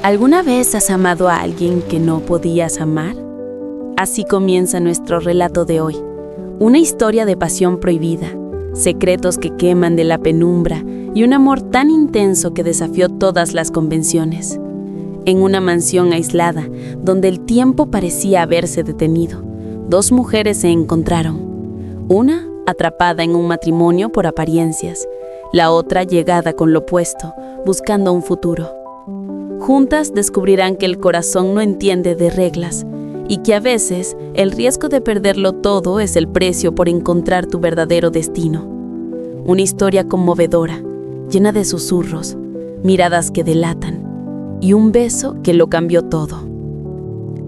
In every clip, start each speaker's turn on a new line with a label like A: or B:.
A: ¿Alguna vez has amado a alguien que no podías amar? Así comienza nuestro relato de hoy. Una historia de pasión prohibida, secretos que queman de la penumbra y un amor tan intenso que desafió todas las convenciones. En una mansión aislada, donde el tiempo parecía haberse detenido, dos mujeres se encontraron. Una atrapada en un matrimonio por apariencias, la otra llegada con lo opuesto, buscando un futuro. Juntas descubrirán que el corazón no entiende de reglas y que a veces el riesgo de perderlo todo es el precio por encontrar tu verdadero destino. Una historia conmovedora, llena de susurros, miradas que delatan y un beso que lo cambió todo.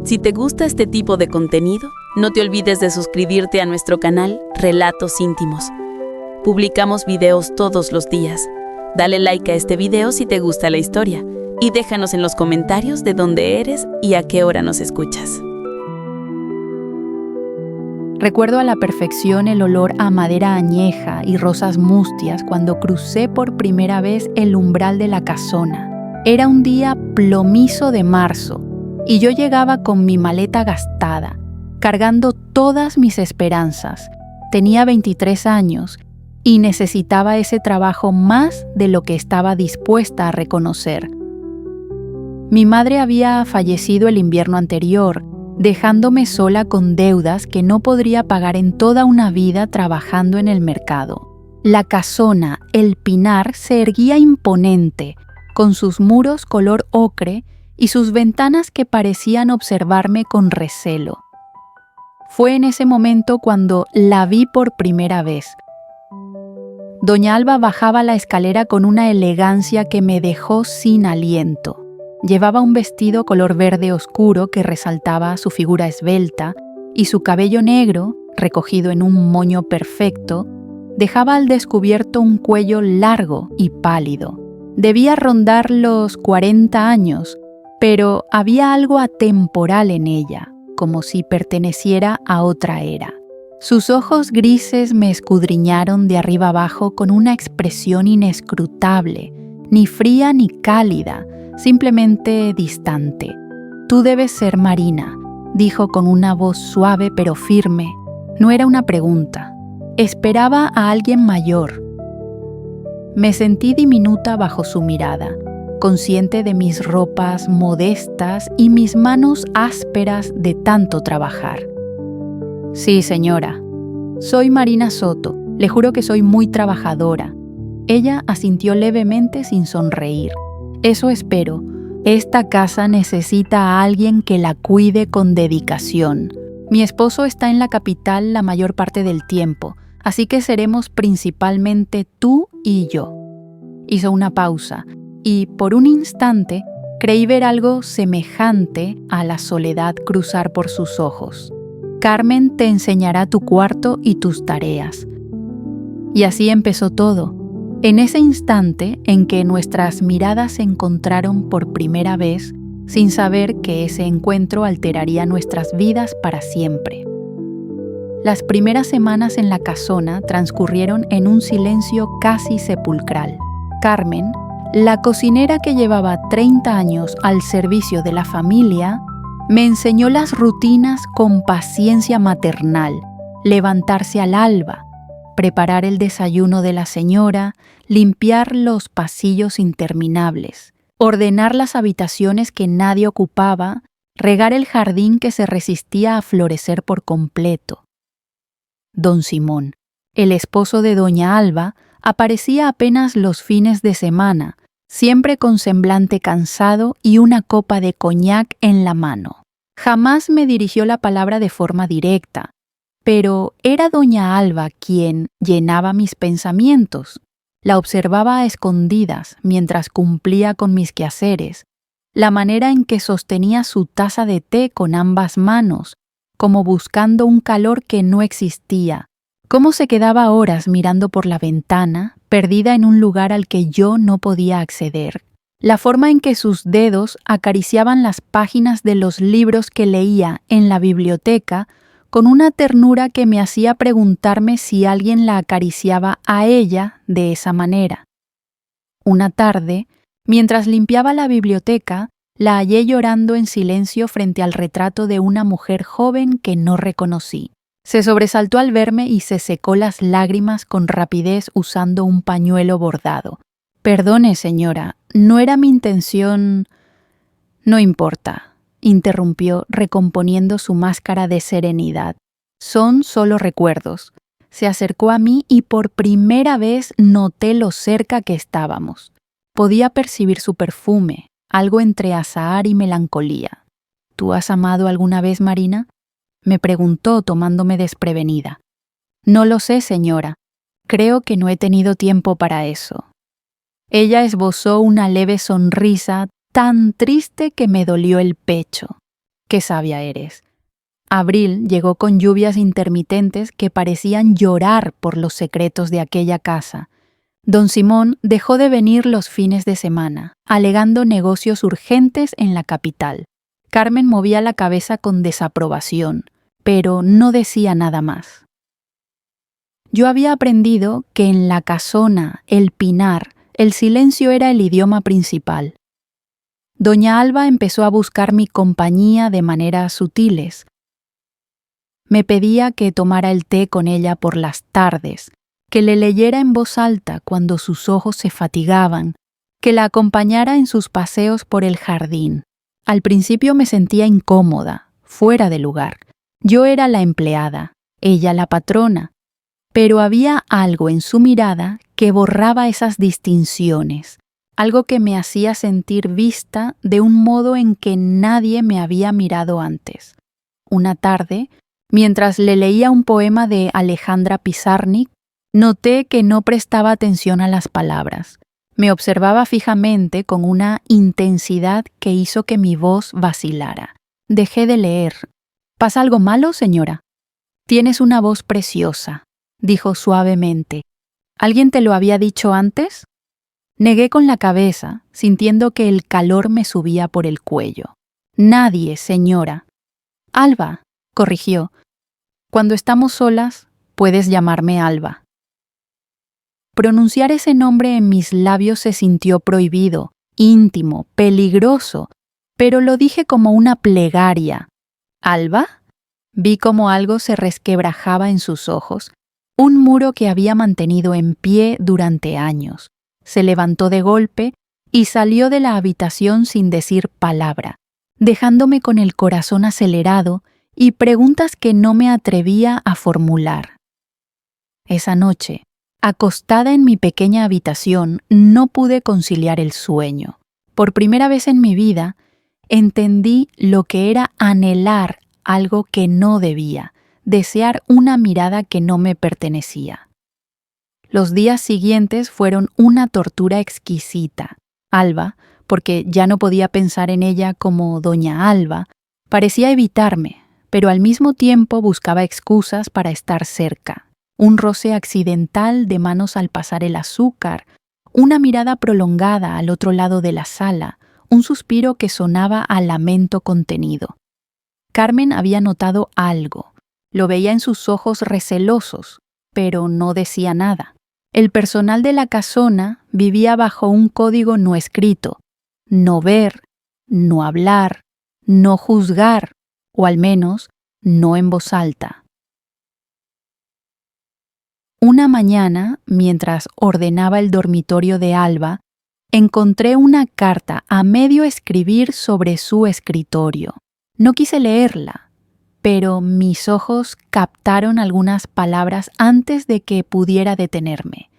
A: Si te gusta este tipo de contenido, no te olvides de suscribirte a nuestro canal Relatos Íntimos. Publicamos videos todos los días. Dale like a este video si te gusta la historia y déjanos en los comentarios de dónde eres y a qué hora nos escuchas.
B: Recuerdo a la perfección el olor a madera añeja y rosas mustias cuando crucé por primera vez el umbral de la casona. Era un día plomizo de marzo y yo llegaba con mi maleta gastada, cargando todas mis esperanzas. Tenía 23 años y necesitaba ese trabajo más de lo que estaba dispuesta a reconocer. Mi madre había fallecido el invierno anterior, dejándome sola con deudas que no podría pagar en toda una vida trabajando en el mercado. La casona, El Pinar, se erguía imponente, con sus muros color ocre y sus ventanas que parecían observarme con recelo. Fue en ese momento cuando la vi por primera vez. Doña Alba bajaba la escalera con una elegancia que me dejó sin aliento. Llevaba un vestido color verde oscuro que resaltaba su figura esbelta y su cabello negro, recogido en un moño perfecto, dejaba al descubierto un cuello largo y pálido. Debía rondar los 40 años, pero había algo atemporal en ella, como si perteneciera a otra era. Sus ojos grises me escudriñaron de arriba abajo con una expresión inescrutable, ni fría ni cálida, simplemente distante. «Tú debes ser Marina», dijo con una voz suave pero firme. No era una pregunta. Esperaba a alguien mayor. Me sentí diminuta bajo su mirada, consciente de mis ropas modestas y mis manos ásperas de tanto trabajar. «Sí, señora. Soy Marina Soto. Le juro que soy muy trabajadora». Ella asintió levemente sin sonreír. «Eso espero. Esta casa necesita a alguien que la cuide con dedicación. Mi esposo está en la capital la mayor parte del tiempo, así que seremos principalmente tú y yo». Hizo una pausa y, por un instante, creí ver algo semejante a la soledad cruzar por sus ojos. «Carmen te enseñará tu cuarto y tus tareas». Y así empezó todo. En ese instante en que nuestras miradas se encontraron por primera vez, sin saber que ese encuentro alteraría nuestras vidas para siempre. Las primeras semanas en la casona transcurrieron en un silencio casi sepulcral. Carmen, la cocinera que llevaba 30 años al servicio de la familia, me enseñó las rutinas con paciencia maternal: levantarse al alba, preparar el desayuno de la señora, limpiar los pasillos interminables, ordenar las habitaciones que nadie ocupaba, regar el jardín que se resistía a florecer por completo. Don Simón, el esposo de doña Alba, aparecía apenas los fines de semana, siempre con semblante cansado y una copa de coñac en la mano. Jamás me dirigió la palabra de forma directa, pero era doña Alba quien llenaba mis pensamientos. La observaba a escondidas mientras cumplía con mis quehaceres, la manera en que sostenía su taza de té con ambas manos, como buscando un calor que no existía, cómo se quedaba horas mirando por la ventana, perdida en un lugar al que yo no podía acceder, la forma en que sus dedos acariciaban las páginas de los libros que leía en la biblioteca con una ternura que me hacía preguntarme si alguien la acariciaba a ella de esa manera. Una tarde, mientras limpiaba la biblioteca, La hallé llorando en silencio frente al retrato de una mujer joven que no reconocí. Se sobresaltó al verme y se secó las lágrimas con rapidez usando un pañuelo bordado. «Perdone, señora, no era mi intención...» «No importa», interrumpió, recomponiendo su máscara de serenidad. «Son solo recuerdos». Se acercó a mí y por primera vez noté lo cerca que estábamos. Podía percibir su perfume, algo entre azahar y melancolía. «¿Tú has amado alguna vez, Marina?», me preguntó tomándome desprevenida. «No lo sé, señora. Creo que no he tenido tiempo para eso». Ella esbozó una leve sonrisa tan triste que me dolió el pecho. «Qué sabia eres». Abril llegó con lluvias intermitentes que parecían llorar por los secretos de aquella casa. Don Simón dejó de venir los fines de semana, alegando negocios urgentes en la capital. Carmen movía la cabeza con desaprobación, pero no decía nada más. Yo había aprendido que en la casona, el Pinar, el silencio era el idioma principal. Doña Alba empezó a buscar mi compañía de maneras sutiles. Me pedía que tomara el té con ella por las tardes, que le leyera en voz alta cuando sus ojos se fatigaban, que la acompañara en sus paseos por el jardín. Al principio me sentía incómoda, fuera de lugar. Yo era la empleada, ella la patrona, pero había algo en su mirada que borraba esas distinciones, algo que me hacía sentir vista de un modo en que nadie me había mirado antes. Una tarde, mientras le leía un poema de Alejandra Pizarnik, noté que no prestaba atención a las palabras. Me observaba fijamente con una intensidad que hizo que mi voz vacilara. Dejé de leer. «¿Pasa algo malo, señora?» «Tienes una voz preciosa», dijo suavemente. «¿Alguien te lo había dicho antes?» Negué con la cabeza, sintiendo que el calor me subía por el cuello. «Nadie, señora». «Alba», corrigió. «Cuando estamos solas, puedes llamarme Alba». Pronunciar ese nombre en mis labios se sintió prohibido, íntimo, peligroso, pero lo dije como una plegaria. «¿Alba?» Vi como algo se resquebrajaba en sus ojos, un muro que había mantenido en pie durante años. Se levantó de golpe y salió de la habitación sin decir palabra, dejándome con el corazón acelerado y preguntas que no me atrevía a formular. Esa noche, acostada en mi pequeña habitación, no pude conciliar el sueño. Por primera vez en mi vida, entendí lo que era anhelar algo que no debía, desear una mirada que no me pertenecía. Los días siguientes fueron una tortura exquisita. Alba, porque ya no podía pensar en ella como doña Alba, parecía evitarme, pero al mismo tiempo buscaba excusas para estar cerca. Un roce accidental de manos al pasar el azúcar, una mirada prolongada al otro lado de la sala, un suspiro que sonaba a lamento contenido. Carmen había notado algo. Lo veía en sus ojos recelosos, pero no decía nada. El personal de la casona vivía bajo un código no escrito: no ver, no hablar, no juzgar, o al menos no en voz alta. Una mañana, mientras ordenaba el dormitorio de Alba, encontré una carta a medio escribir sobre su escritorio. No quise leerla, pero mis ojos captaron algunas palabras antes de que pudiera detenerme.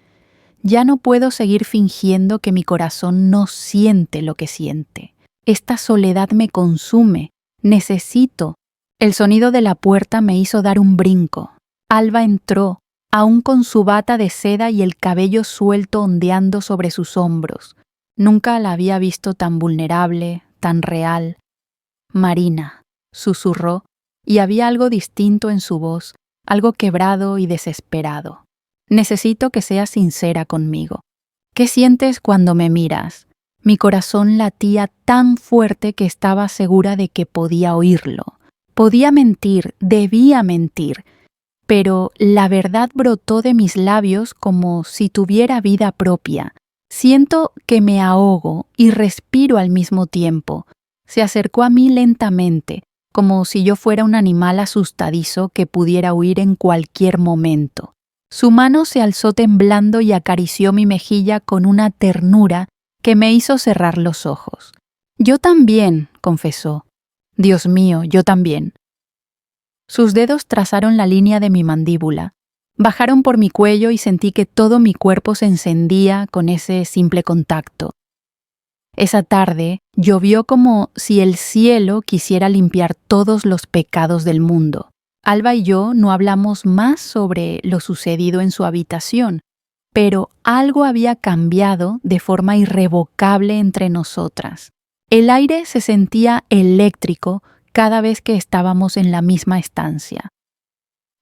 B: Ya no puedo seguir fingiendo que mi corazón no siente lo que siente. Esta soledad me consume. Necesito. El sonido de la puerta me hizo dar un brinco. Alba entró, aún con su bata de seda y el cabello suelto ondeando sobre sus hombros. Nunca la había visto tan vulnerable, tan real. «Marina», susurró, y había algo distinto en su voz, algo quebrado y desesperado. «Necesito que seas sincera conmigo. ¿Qué sientes cuando me miras?» Mi corazón latía tan fuerte que estaba segura de que podía oírlo. Podía mentir, debía mentir, pero la verdad brotó de mis labios como si tuviera vida propia. Siento que me ahogo y respiro al mismo tiempo. Se acercó a mí lentamente, como si yo fuera un animal asustadizo que pudiera huir en cualquier momento. Su mano se alzó temblando y acarició mi mejilla con una ternura que me hizo cerrar los ojos. «Yo también», confesó. «Dios mío, yo también». Sus dedos trazaron la línea de mi mandíbula, bajaron por mi cuello y sentí que todo mi cuerpo se encendía con ese simple contacto. Esa tarde llovió como si el cielo quisiera limpiar todos los pecados del mundo. Alba y yo no hablamos más sobre lo sucedido en su habitación, pero algo había cambiado de forma irrevocable entre nosotras. El aire se sentía eléctrico cada vez que estábamos en la misma estancia.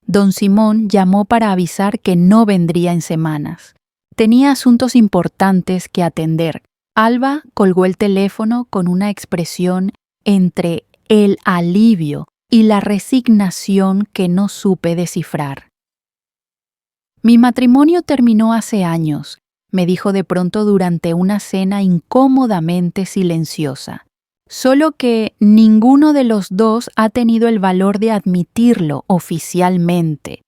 B: Don Simón llamó para avisar que no vendría en semanas. Tenía asuntos importantes que atender. Alba colgó el teléfono con una expresión entre el alivio y la resignación que no supe descifrar. «Mi matrimonio terminó hace años», me dijo de pronto durante una cena incómodamente silenciosa. «Solo que ninguno de los dos ha tenido el valor de admitirlo oficialmente.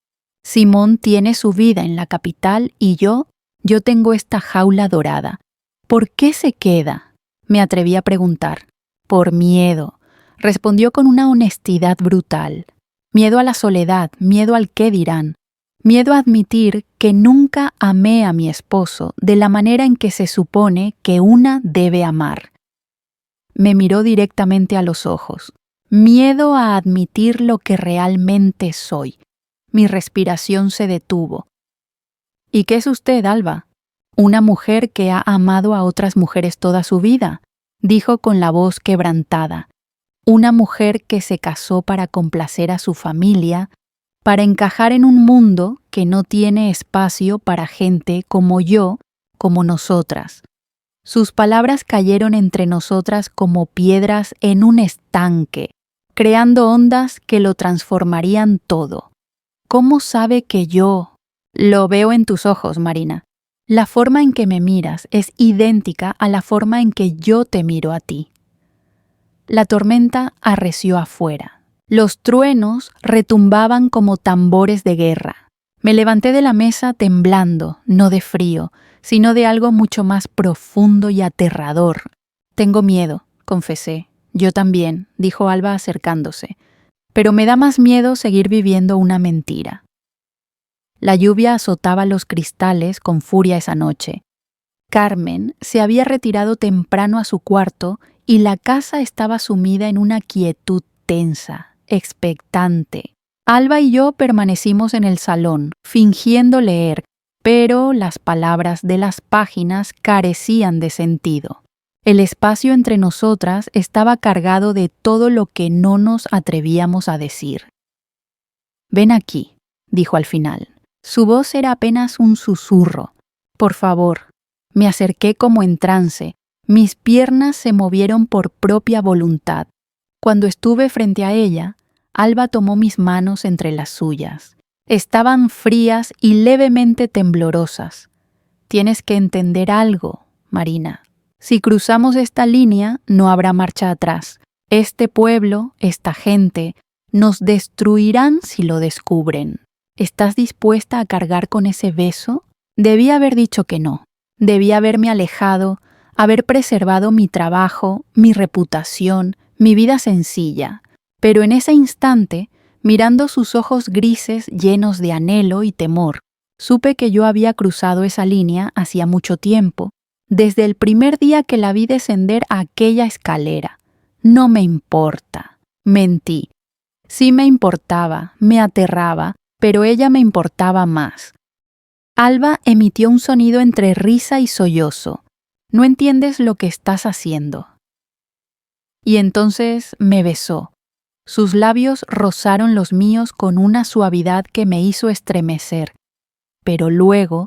B: Simón tiene su vida en la capital y yo tengo esta jaula dorada. ¿Por qué se queda?», me atreví a preguntar. «Por miedo», respondió con una honestidad brutal. «Miedo a la soledad, miedo al qué dirán. Miedo a admitir que nunca amé a mi esposo de la manera en que se supone que una debe amar». Me miró directamente a los ojos. «Miedo a admitir lo que realmente soy». Mi respiración se detuvo. «¿Y qué es usted, Alba? Una mujer que ha amado a otras mujeres toda su vida», dijo con la voz quebrantada. «Una mujer que se casó para complacer a su familia, para encajar en un mundo que no tiene espacio para gente como yo, como nosotras». Sus palabras cayeron entre nosotras como piedras en un estanque, creando ondas que lo transformarían todo. «¿Cómo sabe que yo...?» «Lo veo en tus ojos, Marina. La forma en que me miras es idéntica a la forma en que yo te miro a ti». La tormenta arreció afuera. Los truenos retumbaban como tambores de guerra. Me levanté de la mesa temblando, no de frío, sino de algo mucho más profundo y aterrador. «Tengo miedo», confesé. «Yo también», dijo Alba acercándose. «Pero me da más miedo seguir viviendo una mentira». La lluvia azotaba los cristales con furia esa noche. Carmen se había retirado temprano a su cuarto y la casa estaba sumida en una quietud tensa, expectante. Alba y yo permanecimos en el salón, fingiendo leer, pero las palabras de las páginas carecían de sentido. El espacio entre nosotras estaba cargado de todo lo que no nos atrevíamos a decir. «Ven aquí», dijo al final. Su voz era apenas un susurro. «Por favor». Me acerqué como en trance. Mis piernas se movieron por propia voluntad. Cuando estuve frente a ella, Alba tomó mis manos entre las suyas. Estaban frías y levemente temblorosas. «Tienes que entender algo, Marina. Si cruzamos esta línea, no habrá marcha atrás. Este pueblo, esta gente, nos destruirán si lo descubren. ¿Estás dispuesta a cargar con ese beso?». Debí haber dicho que no. Debí haberme alejado, haber preservado mi trabajo, mi reputación, mi vida sencilla. Pero en ese instante, mirando sus ojos grises llenos de anhelo y temor, supe que yo había cruzado esa línea hacía mucho tiempo, desde el primer día que la vi descender aquella escalera. «No me importa». Mentí. Sí me importaba, me aterraba, pero ella me importaba más. Alba emitió un sonido entre risa y sollozo. «No entiendes lo que estás haciendo». Y entonces me besó. Sus labios rozaron los míos con una suavidad que me hizo estremecer. Pero luego,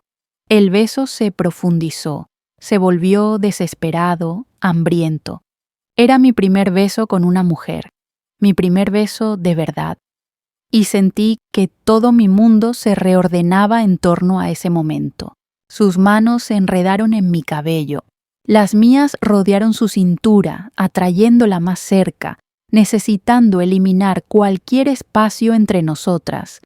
B: el beso se profundizó, se volvió desesperado, hambriento. Era mi primer beso con una mujer, mi primer beso de verdad. Y sentí que todo mi mundo se reordenaba en torno a ese momento. Sus manos se enredaron en mi cabello. Las mías rodearon su cintura, atrayéndola más cerca, necesitando eliminar cualquier espacio entre nosotras.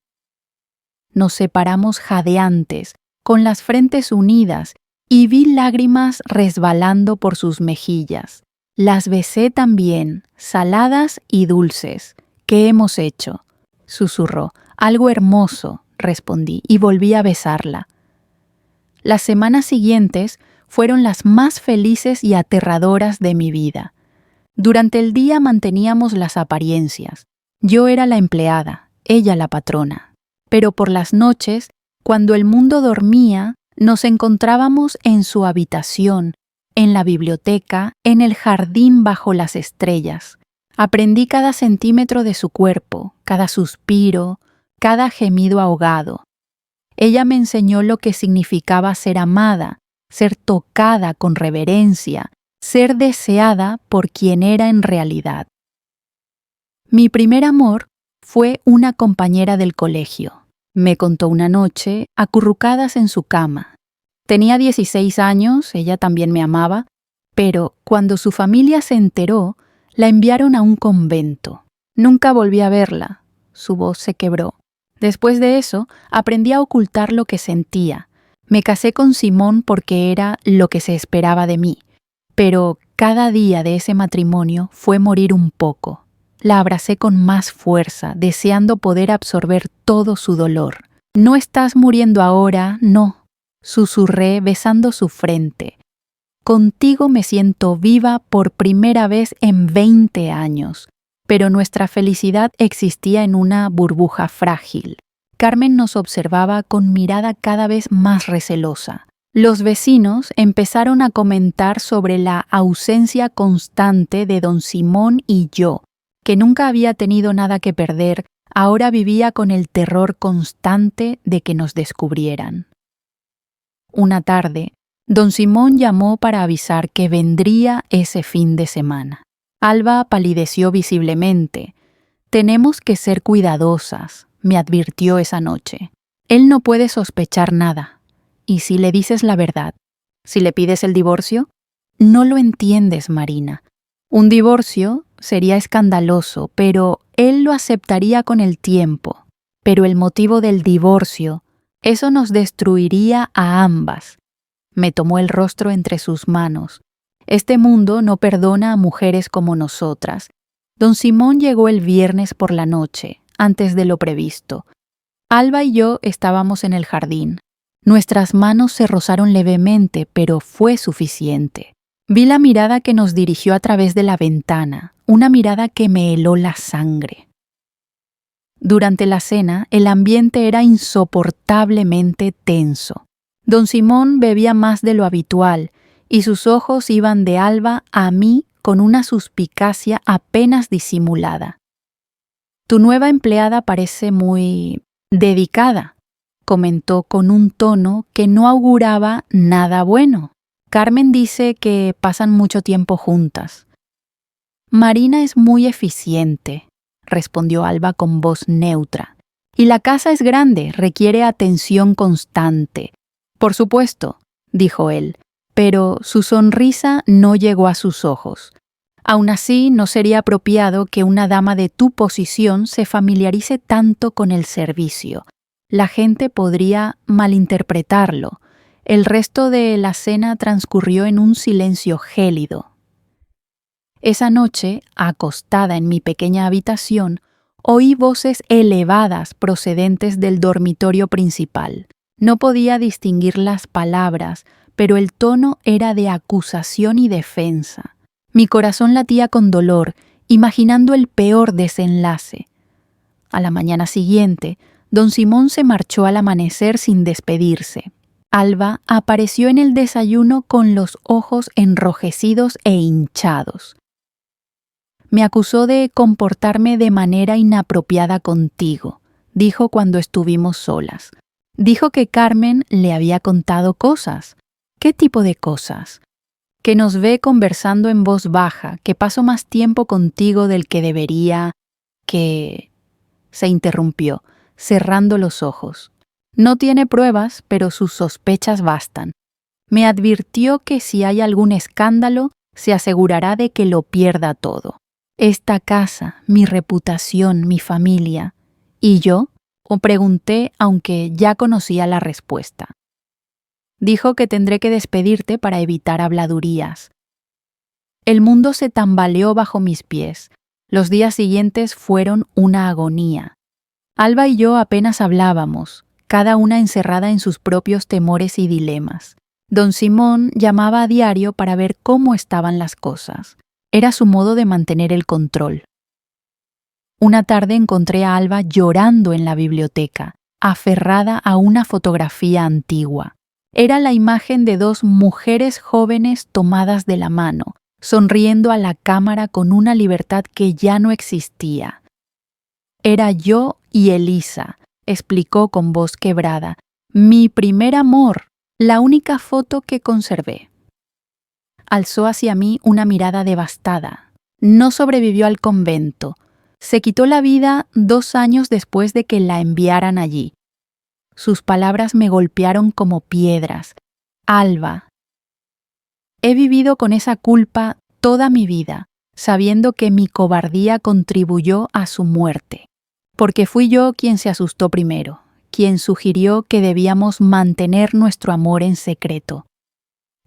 B: Nos separamos jadeantes, con las frentes unidas, y vi lágrimas resbalando por sus mejillas. Las besé también, saladas y dulces. ¿Qué hemos hecho?, susurró. Algo hermoso, respondí, y volví a besarla. Las semanas siguientes fueron las más felices y aterradoras de mi vida. Durante el día manteníamos las apariencias. Yo era la empleada, ella la patrona. Pero por las noches, cuando el mundo dormía, nos encontrábamos en su habitación, en la biblioteca, en el jardín bajo las estrellas. Aprendí cada centímetro de su cuerpo, cada suspiro, cada gemido ahogado. Ella me enseñó lo que significaba ser amada, ser tocada con reverencia, ser deseada por quien era en realidad. Mi primer amor fue una compañera del colegio. Me contó una noche, acurrucadas en su cama. Tenía 16 años, ella también me amaba, pero cuando su familia se enteró, la enviaron a un convento. Nunca volví a verla. Su voz se quebró. Después de eso, aprendí a ocultar lo que sentía. Me casé con Simón porque era lo que se esperaba de mí, pero cada día de ese matrimonio fue morir un poco. La abracé con más fuerza, deseando poder absorber todo su dolor. «No estás muriendo ahora, no», susurré besando su frente. «Contigo me siento viva por primera vez en 20 años». Pero nuestra felicidad existía en una burbuja frágil. Carmen nos observaba con mirada cada vez más recelosa. Los vecinos empezaron a comentar sobre la ausencia constante de don Simón y yo, que nunca había tenido nada que perder, ahora vivía con el terror constante de que nos descubrieran. Una tarde, don Simón llamó para avisar que vendría ese fin de semana. Alba palideció visiblemente. «Tenemos que ser cuidadosas», me advirtió esa noche. «Él no puede sospechar nada. ¿Y si le dices la verdad? ¿Si le pides el divorcio?» «No lo entiendes, Marina. Un divorcio sería escandaloso, pero él lo aceptaría con el tiempo. Pero el motivo del divorcio, eso nos destruiría a ambas». Me tomó el rostro entre sus manos. «Este mundo no perdona a mujeres como nosotras». Don Simón llegó el viernes por la noche, antes de lo previsto. Alba y yo estábamos en el jardín. Nuestras manos se rozaron levemente, pero fue suficiente. Vi la mirada que nos dirigió a través de la ventana, una mirada que me heló la sangre. Durante la cena, el ambiente era insoportablemente tenso. Don Simón bebía más de lo habitual, y sus ojos iban de Alba a mí con una suspicacia apenas disimulada. «Tu nueva empleada parece muy dedicada», comentó con un tono que no auguraba nada bueno. «Carmen dice que pasan mucho tiempo juntas». «Marina es muy eficiente», respondió Alba con voz neutra. «Y la casa es grande, requiere atención constante». «Por supuesto», dijo él, pero su sonrisa no llegó a sus ojos. «Aún así, no sería apropiado que una dama de tu posición se familiarice tanto con el servicio. La gente podría malinterpretarlo». El resto de la cena transcurrió en un silencio gélido. Esa noche, acostada en mi pequeña habitación, oí voces elevadas procedentes del dormitorio principal. No podía distinguir las palabras, pero el tono era de acusación y defensa. Mi corazón latía con dolor, imaginando el peor desenlace. A la mañana siguiente, don Simón se marchó al amanecer sin despedirse. Alba apareció en el desayuno con los ojos enrojecidos e hinchados. «Me acusó de comportarme de manera inapropiada contigo», dijo cuando estuvimos solas. «Dijo que Carmen le había contado cosas». «¿Qué tipo de cosas?» «Que nos ve conversando en voz baja, que paso más tiempo contigo del que debería, que...» Se interrumpió, cerrando los ojos. «No tiene pruebas, pero sus sospechas bastan». Me advirtió que si hay algún escándalo, se asegurará de que lo pierda todo. Esta casa, mi reputación, mi familia. ¿Y yo? O pregunté, aunque ya conocía la respuesta. Dijo que tendré que despedirte para evitar habladurías. El mundo se tambaleó bajo mis pies. Los días siguientes fueron una agonía. Alba y yo apenas hablábamos, cada una encerrada en sus propios temores y dilemas. Don Simón llamaba a diario para ver cómo estaban las cosas. Era su modo de mantener el control. Una tarde encontré a Alba llorando en la biblioteca, aferrada a una fotografía antigua. Era la imagen de dos mujeres jóvenes tomadas de la mano, sonriendo a la cámara con una libertad que ya no existía. Era yo y Elisa, explicó con voz quebrada, mi primer amor, la única foto que conservé. Alzó hacia mí una mirada devastada. No sobrevivió al convento. Se quitó la vida 2 años después de que la enviaran allí. Sus palabras me golpearon como piedras. Alba. He vivido con esa culpa toda mi vida, sabiendo que mi cobardía contribuyó a su muerte. Porque fui yo quien se asustó primero, quien sugirió que debíamos mantener nuestro amor en secreto.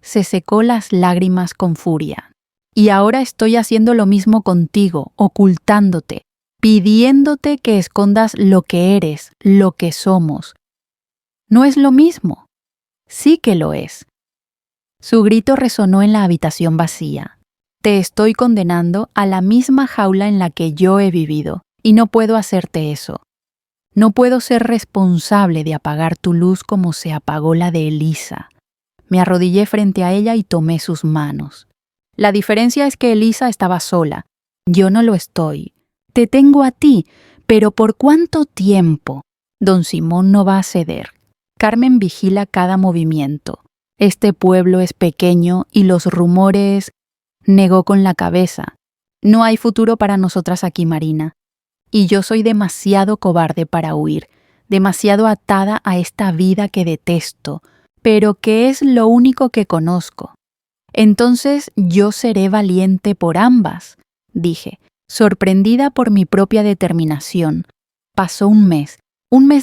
B: Se secó las lágrimas con furia. Y ahora estoy haciendo lo mismo contigo, ocultándote, pidiéndote que escondas lo que eres, lo que somos. ¿No es lo mismo? Sí que lo es. Su grito resonó en la habitación vacía. Te estoy condenando a la misma jaula en la que yo he vivido, y no puedo hacerte eso. No puedo ser responsable de apagar tu luz como se apagó la de Elisa. Me arrodillé frente a ella y tomé sus manos. La diferencia es que Elisa estaba sola. Yo no lo estoy. Te tengo a ti, pero ¿por cuánto tiempo? Don Simón no va a ceder. Carmen vigila cada movimiento. Este pueblo es pequeño y los rumores... Negó con la cabeza. No hay futuro para nosotras aquí, Marina. Y yo soy demasiado cobarde para huir, demasiado atada a esta vida que detesto, pero que es lo único que conozco. Entonces yo seré valiente por ambas, dije, sorprendida por mi propia determinación. Pasó un mes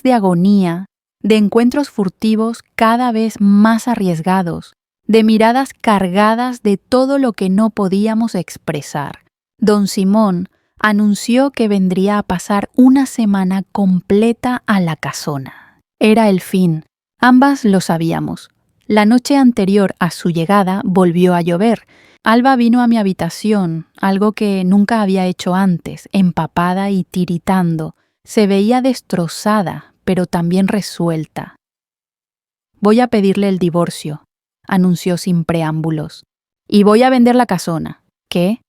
B: de agonía, de encuentros furtivos cada vez más arriesgados, de miradas cargadas de todo lo que no podíamos expresar. Don Simón anunció que vendría a pasar una semana completa a la casona. Era el fin. Ambas lo sabíamos. La noche anterior a su llegada volvió a llover. Alba vino a mi habitación, algo que nunca había hecho antes, empapada y tiritando. Se veía destrozada, pero también resuelta. Voy a pedirle el divorcio, anunció sin preámbulos. Y voy a vender la casona. ¿Qué?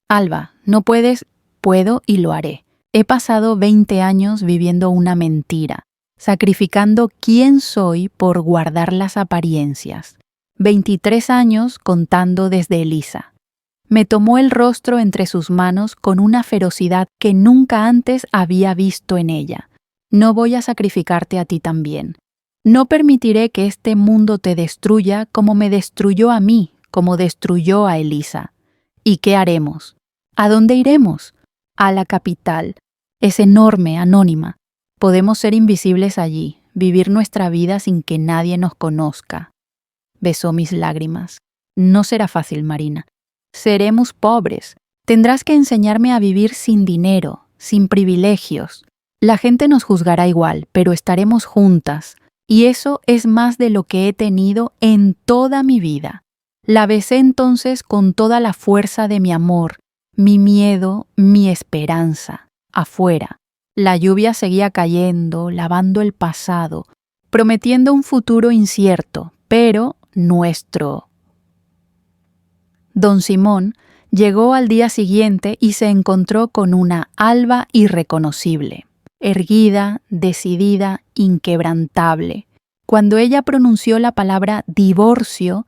B: Alba, no puedes... Puedo y lo haré. He pasado 20 años viviendo una mentira, sacrificando quién soy por guardar las apariencias. 23 años contando desde Elisa. Me tomó el rostro entre sus manos con una ferocidad que nunca antes había visto en ella. No voy a sacrificarte a ti también. No permitiré que este mundo te destruya como me destruyó a mí, como destruyó a Elisa. ¿Y qué haremos? ¿A dónde iremos? A la capital. Es enorme, anónima. Podemos ser invisibles allí, vivir nuestra vida sin que nadie nos conozca. Besó mis lágrimas. No será fácil, Marina. Seremos pobres. Tendrás que enseñarme a vivir sin dinero, sin privilegios. La gente nos juzgará igual, pero estaremos juntas. Y eso es más de lo que he tenido en toda mi vida. La besé entonces con toda la fuerza de mi amor, mi miedo, mi esperanza. Afuera, la lluvia seguía cayendo, lavando el pasado, prometiendo un futuro incierto, pero nuestro. Don Simón llegó al día siguiente y se encontró con una Alba irreconocible, erguida, decidida, inquebrantable. Cuando ella pronunció la palabra divorcio,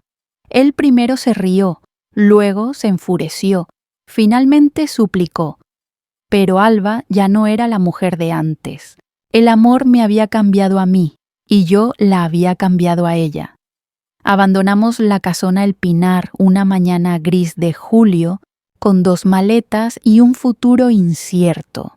B: él primero se rió, luego se enfureció, finalmente suplicó. Pero Alba ya no era la mujer de antes. El amor me había cambiado a mí, y yo la había cambiado a ella. Abandonamos la casona El Pinar una mañana gris de julio con 2 maletas y un futuro incierto.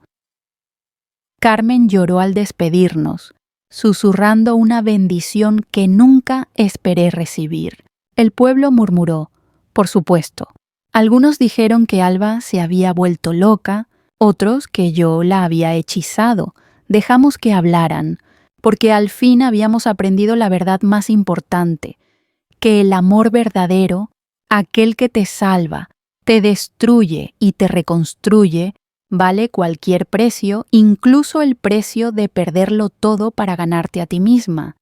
B: Carmen lloró al despedirnos, susurrando una bendición que nunca esperé recibir. El pueblo murmuró, por supuesto. Algunos dijeron que Alba se había vuelto loca, otros que yo la había hechizado. Dejamos que hablaran, porque al fin habíamos aprendido la verdad más importante, que el amor verdadero, aquel que te salva, te destruye y te reconstruye, vale cualquier precio, incluso el precio de perderlo todo para ganarte a ti misma.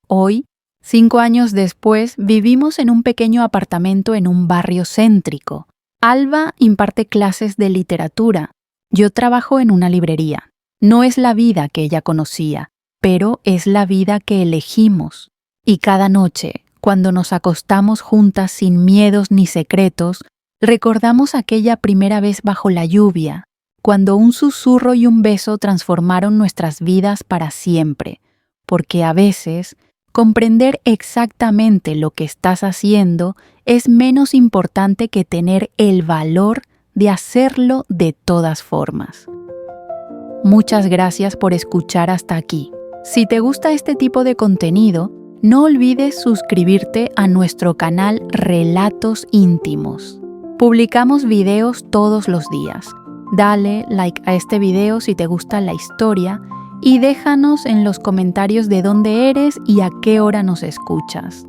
B: Hoy, 5 años después, vivimos en un pequeño apartamento en un barrio céntrico. Alba imparte clases de literatura. Yo trabajo en una librería. No es la vida que ella conocía, pero es la vida que elegimos. Y cada noche, cuando nos acostamos juntas sin miedos ni secretos, recordamos aquella primera vez bajo la lluvia, cuando un susurro y un beso transformaron nuestras vidas para siempre, porque a veces comprender exactamente lo que estás haciendo es menos importante que tener el valor de hacerlo de todas formas. Muchas gracias por escuchar hasta aquí. Si te gusta este tipo de contenido, no olvides suscribirte a nuestro canal Relatos Íntimos. Publicamos videos todos los días. Dale like a este video si te gusta la historia y déjanos en los comentarios de dónde eres y a qué hora nos escuchas.